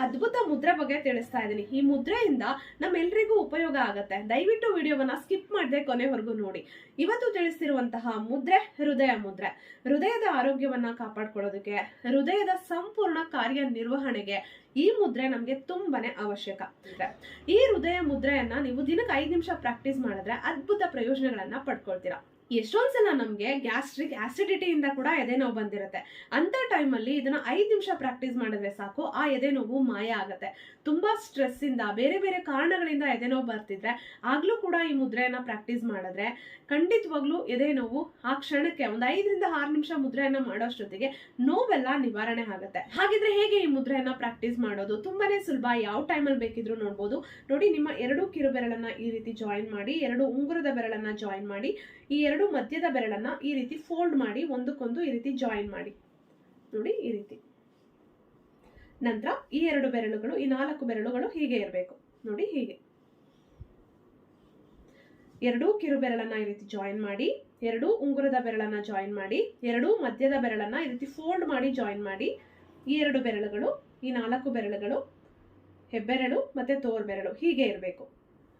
ಅದ್ಭುತ ಮುದ್ರೆ ಬಗ್ಗೆ ತಿಳಿಸ್ತಾ ಇದ್ದೀನಿ. ಈ ಮುದ್ರೆಯಿಂದ ನಮ್ಮೆಲ್ಲರಿಗೂ ಉಪಯೋಗ ಆಗುತ್ತೆ. ದಯವಿಟ್ಟು ವಿಡಿಯೋವನ್ನ ಸ್ಕಿಪ್ ಮಾಡದೆ ಕೊನೆವರೆಗೂ ನೋಡಿ. ಇವತ್ತು ತಿಳಿಸ್ತಿರುವಂತಹ ಮುದ್ರೆ ಹೃದಯ ಮುದ್ರೆ. ಹೃದಯದ ಆರೋಗ್ಯವನ್ನ ಕಾಪಾಡ್ಕೊಳ್ಳೋದಕ್ಕೆ, ಹೃದಯದ ಸಂಪೂರ್ಣ ಕಾರ್ಯನಿರ್ವಹಣೆಗೆ ಈ ಮುದ್ರೆ ನಮ್ಗೆ ತುಂಬಾನೇ ಅವಶ್ಯಕ. ಈ ಹೃದಯ ಮುದ್ರೆಯನ್ನ ನೀವು ದಿನಕ್ಕೆ 5 ನಿಮಿಷ ಪ್ರಾಕ್ಟೀಸ್ ಮಾಡಿದ್ರೆ ಅದ್ಭುತ ಪ್ರಯೋಜನಗಳನ್ನ ಪಡ್ಕೊಳ್ತೀರಾ. ಎಷ್ಟೊಂದ್ಸಲ ನಮ್ಗೆ ಗ್ಯಾಸ್ಟ್ರಿಕ್ ಆಸಿಡಿಟಿ ಇಂದ ಕೂಡ ಎದೆ ನೋವು ಬಂದಿರುತ್ತೆ. ಅಂತ ಟೈಮಲ್ಲಿ ಇದನ್ನ 5 ನಿಮಿಷ ಪ್ರಾಕ್ಟೀಸ್ ಮಾಡಿದ್ರೆ ಸಾಕು, ಆ ಎದೆ ನೋವು ಮಾಯ ಆಗತ್ತೆ. ತುಂಬಾ ಸ್ಟ್ರೆಸ್ ಇಂದ, ಬೇರೆ ಬೇರೆ ಕಾರಣಗಳಿಂದ ಎದೆ ನೋವು ಬರ್ತಿದ್ರೆ ಆಗ್ಲೂ ಕೂಡ ಈ ಮುದ್ರೆಯನ್ನ ಪ್ರಾಕ್ಟೀಸ್ ಮಾಡಿದ್ರೆ ಖಂಡಿತವಾಗ್ಲೂ ಎದೆ ನೋವು ಆ ಕ್ಷಣಕ್ಕೆ ಒಂದು 5 ರಿಂದ 6 ನಿಮಿಷ ಮುದ್ರೆಯನ್ನ ಮಾಡೋಷ್ಟೊತ್ತಿಗೆ ನೋವೆಲ್ಲ ನಿವಾರಣೆ ಆಗುತ್ತೆ. ಹಾಗಿದ್ರೆ ಹೇಗೆ ಈ ಮುದ್ರೆಯನ್ನ ಪ್ರಾಕ್ಟೀಸ್ ಮಾಡೋದು? ತುಂಬಾನೇ ಸುಲಭ. ಯಾವ ಟೈಮಲ್ಲಿ ಬೇಕಿದ್ರು ನೋಡ್ಬೋದು. ನೋಡಿ, ನಿಮ್ಮ 2 ಕಿರುಬೆರಳನ್ನ ಈ ರೀತಿ ಜಾಯಿನ್ ಮಾಡಿ, 2 ಉಂಗುರದ ಬೆರಳನ್ನ ಜಾಯಿನ್ ಮಾಡಿ, ಈ 2 ಮಧ್ಯದ ಬೆರಳನ್ನ ಈ ರೀತಿ ಫೋಲ್ಡ್ ಮಾಡಿ ಒಂದಕ್ಕೊಂದು ಈ ರೀತಿ ಜಾಯಿನ್ ಮಾಡಿ. ನೋಡಿ, ಈ ರೀತಿ. ನಂತರ ಈ 2 ಬೆರಳುಗಳು, ಈ 4 ಬೆರಳುಗಳು ಹೀಗೆ ಇರಬೇಕು. ನೋಡಿ, ಹೀಗೆ 2 ಕಿರು ಬೆರಳನ್ನ ಈ ರೀತಿ ಜಾಯಿನ್ ಮಾಡಿ, 2 ಉಂಗುರದ ಬೆರಳನ್ನ ಜಾಯಿನ್ ಮಾಡಿ, 2 ಮಧ್ಯದ ಬೆರಳನ್ನ ಈ ರೀತಿ ಫೋಲ್ಡ್ ಮಾಡಿ ಜಾಯಿನ್ ಮಾಡಿ. ಈ 2 ಬೆರಳುಗಳು, ಈ 4 ಬೆರಳುಗಳು, ಹೆಬ್ಬೆರಳು ಮತ್ತೆ ತೋರ್ ಬೆರಳು ಹೀಗೆ ಇರಬೇಕು.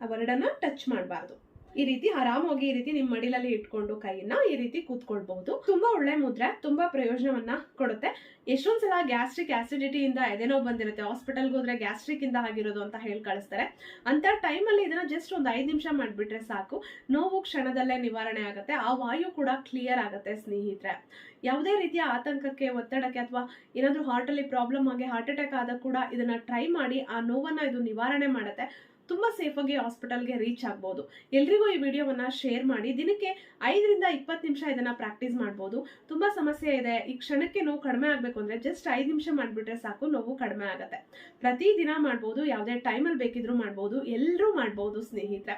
ಅವೆರಡನ್ನ ಟಚ್ ಮಾಡಬಾರ್ದು. ಈ ರೀತಿ ಆರಾಮಾಗಿ ಈ ರೀತಿ ನಿಮ್ಮ ಮಡಿಲಲ್ಲಿ ಇಟ್ಕೊಂಡು ಕೈಯನ್ನ ಈ ರೀತಿ ಕೂತ್ಕೊಳ್ಬಹುದು. ತುಂಬಾ ಒಳ್ಳೆ ಮುದ್ರೆ, ತುಂಬಾ ಪ್ರಯೋಜನವನ್ನ ಕೊಡುತ್ತೆ. ಎಷ್ಟೊಂದ್ಸಲ ಗ್ಯಾಸ್ಟ್ರಿಕ್ ಆಸಿಡಿಟಿ ಇಂದ ಎದೆ ನೋವು ಬಂದಿರುತ್ತೆ, ಹಾಸ್ಪಿಟಲ್ಗೆ ಹೋದ್ರೆ ಗ್ಯಾಸ್ಟ್ರಿಕ್ ಇಂದ ಆಗಿರೋದು ಅಂತ ಹೇಳಿ ಕಳಿಸ್ತಾರೆ. ಅಂತ ಟೈಮಲ್ಲಿ ಇದನ್ನ ಜಸ್ಟ್ ಒಂದು 5 ನಿಮಿಷ ಮಾಡ್ಬಿಟ್ರೆ ಸಾಕು, ನೋವು ಕ್ಷಣದಲ್ಲೇ ನಿವಾರಣೆ ಆಗುತ್ತೆ. ಆ ವಾಯು ಕೂಡ ಕ್ಲಿಯರ್ ಆಗುತ್ತೆ. ಸ್ನೇಹಿತರೆ, ಯಾವುದೇ ರೀತಿಯ ಆತಂಕಕ್ಕೆ, ಒತ್ತಡಕ್ಕೆ ಅಥವಾ ಏನಾದ್ರೂ ಹಾರ್ಟ್ ಅಲ್ಲಿ ಪ್ರಾಬ್ಲಮ್ ಆಗಿ ಹಾರ್ಟ್ ಅಟ್ಯಾಕ್ ಆದಾಗ ಕೂಡ ಇದನ್ನ ಟ್ರೈ ಮಾಡಿ, ಆ ನೋವನ್ನ ಇದು ನಿವಾರಣೆ ಮಾಡುತ್ತೆ. ತುಂಬಾ ಸೇಫ್ ಆಗಿ ಹಾಸ್ಪಿಟಲ್ಗೆ ರೀಚ್ ಆಗ್ಬಹುದು. ಎಲ್ರಿಗೂ ಈ ವಿಡಿಯೋವನ್ನ ಶೇರ್ ಮಾಡಿ. ದಿನಕ್ಕೆ 5 ರಿಂದ 20 ನಿಮಿಷ ಇದನ್ನ ಪ್ರಾಕ್ಟೀಸ್ ಮಾಡಬಹುದು. ತುಂಬಾ ಸಮಸ್ಯೆ ಇದೆ, ಈ ಕ್ಷಣಕ್ಕೆ ನೋವು ಕಡಿಮೆ ಆಗ್ಬೇಕು ಅಂದ್ರೆ ಜಸ್ಟ್ 5 ನಿಮಿಷ ಮಾಡ್ಬಿಟ್ರೆ ಸಾಕು, ನೋವು ಕಡಿಮೆ ಆಗುತ್ತೆ. ಪ್ರತಿ ದಿನ ಮಾಡ್ಬೋದು, ಯಾವುದೇ ಟೈಮಲ್ಲಿ ಬೇಕಿದ್ರು ಮಾಡ್ಬೋದು, ಎಲ್ಲರೂ ಮಾಡ್ಬೋದು ಸ್ನೇಹಿತರೆ.